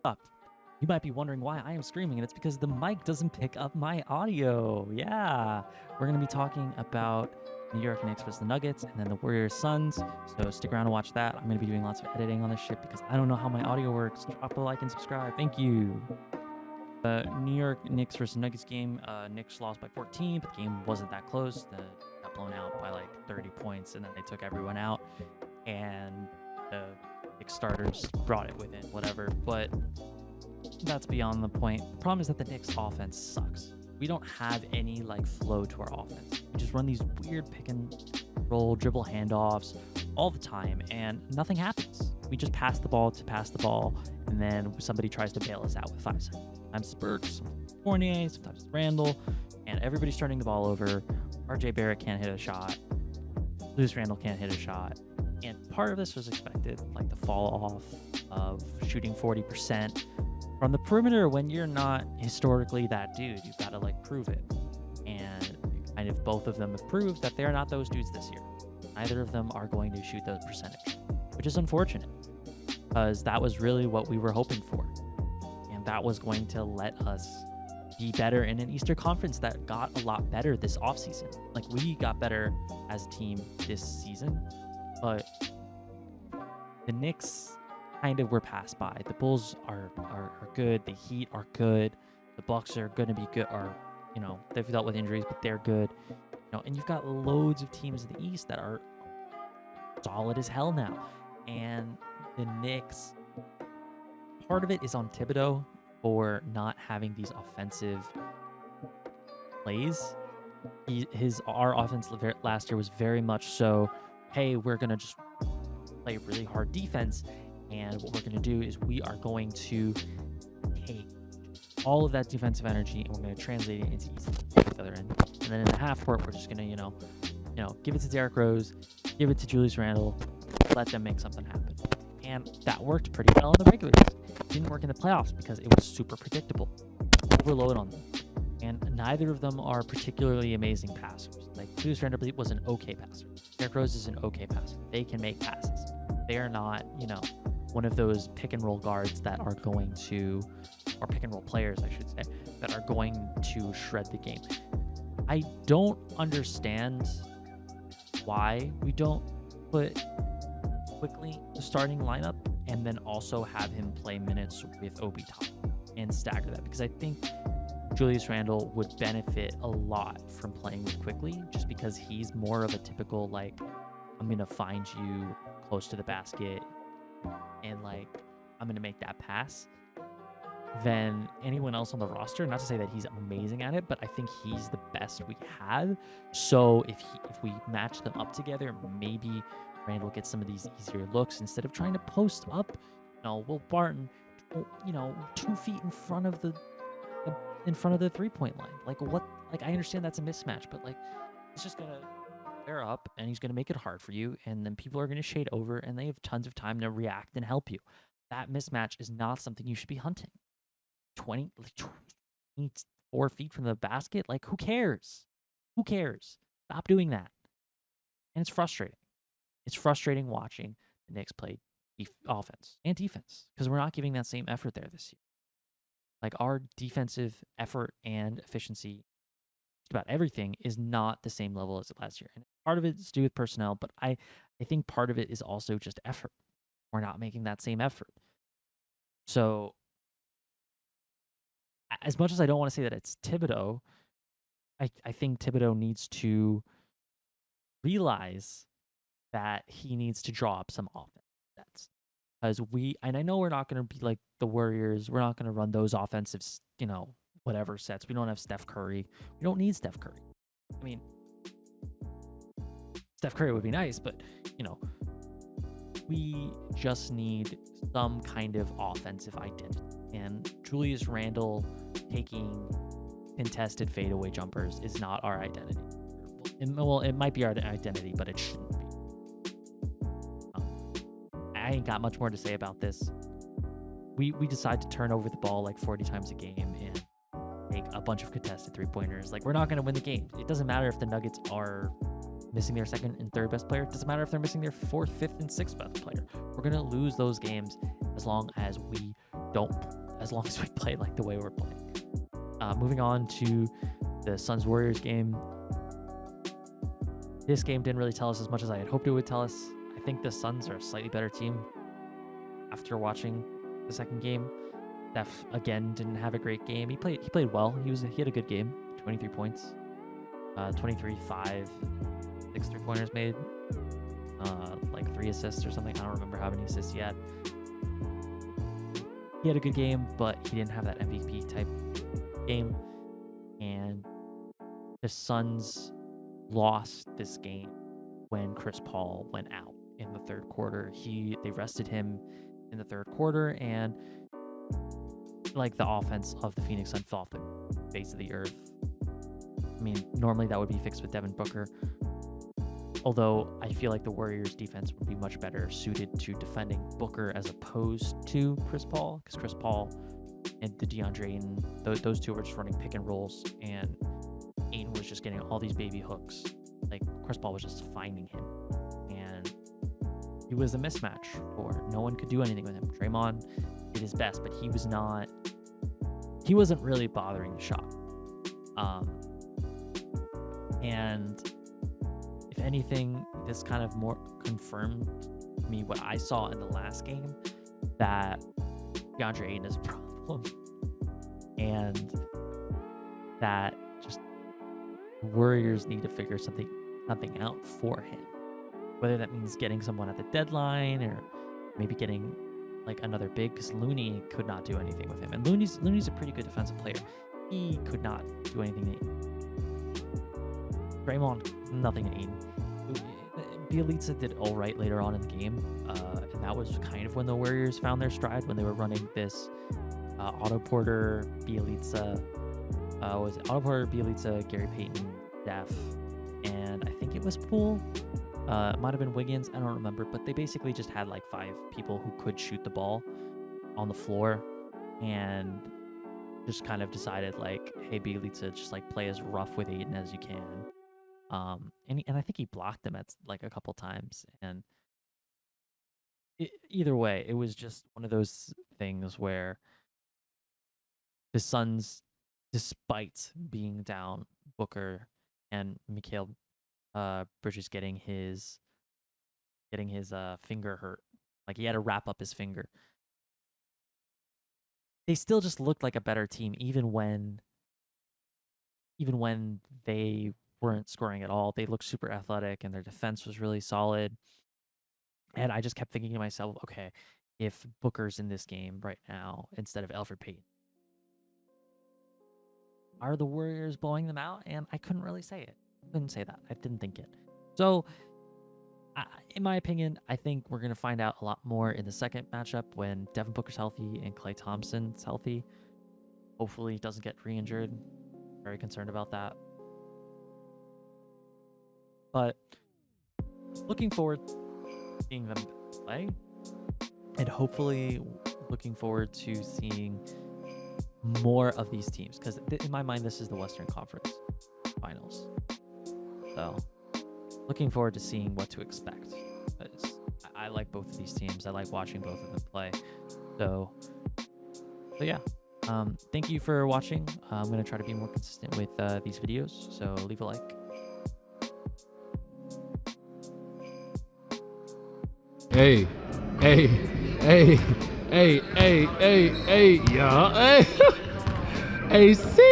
up. You might be wondering why I am screaming, and it's because the mic doesn't pick up my audio. Yeah, we're going to be talking about New York Knicks versus the Nuggets and then the Warriors Suns. So stick around to watch that. I'm going to be doing lots of editing on this shit because I don't know how my audio works. Drop a like and subscribe. Thank you. New York Knicks versus Nuggets game. Knicks lost by 14, but the game wasn't that close. They got blown out by like 30 points, and then they took everyone out, and the Knicks starters brought it within, whatever. But that's beyond the point. The problem is that the Knicks offense sucks. We don't have any like flow to our offense. We just run these weird pick and roll, dribble handoffs all the time, and nothing happens. We just pass the ball, and then somebody tries to bail us out with 5 seconds. Sometimes it's Burks, sometimes it's Fournier, sometimes it's Randall, and everybody's turning the ball over. RJ Barrett can't hit a shot. Julius Randle can't hit a shot. And part of this was expected, like the fall off of shooting 40% from the perimeter when you're not historically that dude. You've got to like prove it. And kind of both of them have proved that they're not those dudes this year. Neither of them are going to shoot those percentage, which is unfortunate because that was really what we were hoping for. And that was going to let us be better in an Eastern Conference that got a lot better this offseason. Like, we got better as a team this season, but the Knicks kind of were passed by. The Bulls are good. The Heat are good. The Bucks are going to be good. Or, you know, they've dealt with injuries, but they're good. You know, and you've got loads of teams in the East that are solid as hell now. And the Knicks, part of it is on Thibodeau for not having these offensive plays. Our offense last year was very much so, hey, we're going to just play really hard defense, and what we're going to do is we are going to take all of that defensive energy and we're going to translate it into easy at the other end. And then in the half court, we're just going to, you know, give it to Derrick Rose, give it to Julius Randle, let them make something happen. And that worked pretty well in the regular season. It didn't work in the playoffs because it was super predictable. Overload on them. And neither of them are particularly amazing passers. Like, Julius Randle was an okay passer. Derrick Rose is an okay passer. They can make passes. They are not, you know, one of those pick and roll guards that are going to, or pick and roll players, I should say, that are going to shred the game. I don't understand why we don't put Quickly the starting lineup and then also have him play minutes with Obi Toppin and stagger that, because I think Julius Randle would benefit a lot from playing with Quickly, just because he's more of a typical, like, I'm going to find you close to the basket and, like, I'm going to make that pass, than anyone else on the roster. Not to say that he's amazing at it, but I think he's the best we have. So if we match them up together, maybe Randall gets some of these easier looks instead of trying to post up. You know, Will Barton, you know, 2 feet in front of the 3-point line. Like, what? Like, I understand that's a mismatch, but like, it's just gonna wear up and he's gonna make it hard for you, and then people are gonna shade over and they have tons of time to react and help you. That mismatch is not something you should be hunting. 24 feet from the basket, like, who cares? Who cares? Stop doing that. And it's frustrating. It's frustrating watching the Knicks play offense and defense because we're not giving that same effort there this year. Like, our defensive effort and efficiency, just about everything, is not the same level as last year. And part of it is to do with personnel, but I think part of it is also just effort. We're not making that same effort. So, as much as I don't want to say that it's Thibodeau, I think Thibodeau needs to realize that he needs to draw up some offense sets. Because and I know we're not going to be like the Warriors. We're not going to run those offensive, you know, whatever sets. We don't have Steph Curry. We don't need Steph Curry. I mean, Steph Curry would be nice, but, you know, we just need some kind of offensive identity. And Julius Randle taking contested fadeaway jumpers is not our identity. Well, it might be our identity, but it shouldn't be. I ain't got much more to say about this. We decide to turn over the ball like 40 times a game and make a bunch of contested 3-pointers. Like, we're not going to win the game. It doesn't matter if the Nuggets are missing their second and third best player. It doesn't matter if they're missing their fourth, fifth, and sixth best player. We're going to lose those games as long as we play like the way we're playing. Moving on to the Suns-Warriors game. This game didn't really tell us as much as I had hoped it would tell us. I think the Suns are a slightly better team after watching the second game. Steph, again, didn't have a great game. He played well. He had a good game. 23 points. 23, 5, 6 3-pointers made. Like 3 assists or something. I don't remember how many assists he had. He had a good game, but he didn't have that MVP type game. And the Suns lost this game when Chris Paul went out in the third quarter. They rested him in the third quarter, and like the offense of the Phoenix Suns fell off the face of the earth. I mean, normally that would be fixed with Devin Booker. Although I feel like the Warriors defense would be much better suited to defending Booker as opposed to Chris Paul, because Chris Paul and the DeAndre Ayton, those two were just running pick and rolls, and Ayton was just getting all these baby hooks. Like Chris Paul was just finding him, and he was a mismatch, or no one could do anything with him. Draymond did his best, but he wasn't really bothering the shot. And if anything, this kind of more confirmed me what I saw in the last game, that DeAndre Ayton is a problem, and that just Warriors need to figure something out for him. Whether that means getting someone at the deadline, or maybe getting like another big, because Looney could not do anything with him. And Looney's a pretty good defensive player. He could not do anything to Draymond, nothing to Ayton. Bielitsa did all right later on in the game, and that was kind of when the Warriors found their stride, when they were running this Otto Porter, Bielitsa, Gary Payton, Steph, and I think it was Poole. It might have been Wiggins, I don't remember, but they basically just had like 5 people who could shoot the ball on the floor, and just kind of decided like, hey, Bielitsa, just like play as rough with Ayton as you can. And I think he blocked him at like a couple times, and either way, it was just one of those things where the Suns, despite being down Booker and Mikal Bridges getting his finger hurt, like he had to wrap up his finger, they still just looked like a better team, even when they weren't scoring at all. They looked super athletic, and their defense was really solid. And I just kept thinking to myself, okay, if Booker's in this game right now instead of Elfrid Payton, are the Warriors blowing them out? And I couldn't really say it. Couldn't say that. I didn't think it. So, in my opinion, I think we're going to find out a lot more in the second matchup when Devin Booker's healthy and Klay Thompson's healthy. Hopefully he doesn't get re-injured. Very concerned about that. But looking forward to seeing them play, and hopefully looking forward to seeing more of these teams, because in my mind, this is the Western Conference Finals. So looking forward to seeing what to expect, because I like both of these teams. I like watching both of them play. So yeah. Thank you for watching. I'm going to try to be more consistent with these videos, so leave a like. Hey, yeah, hey, hey, see.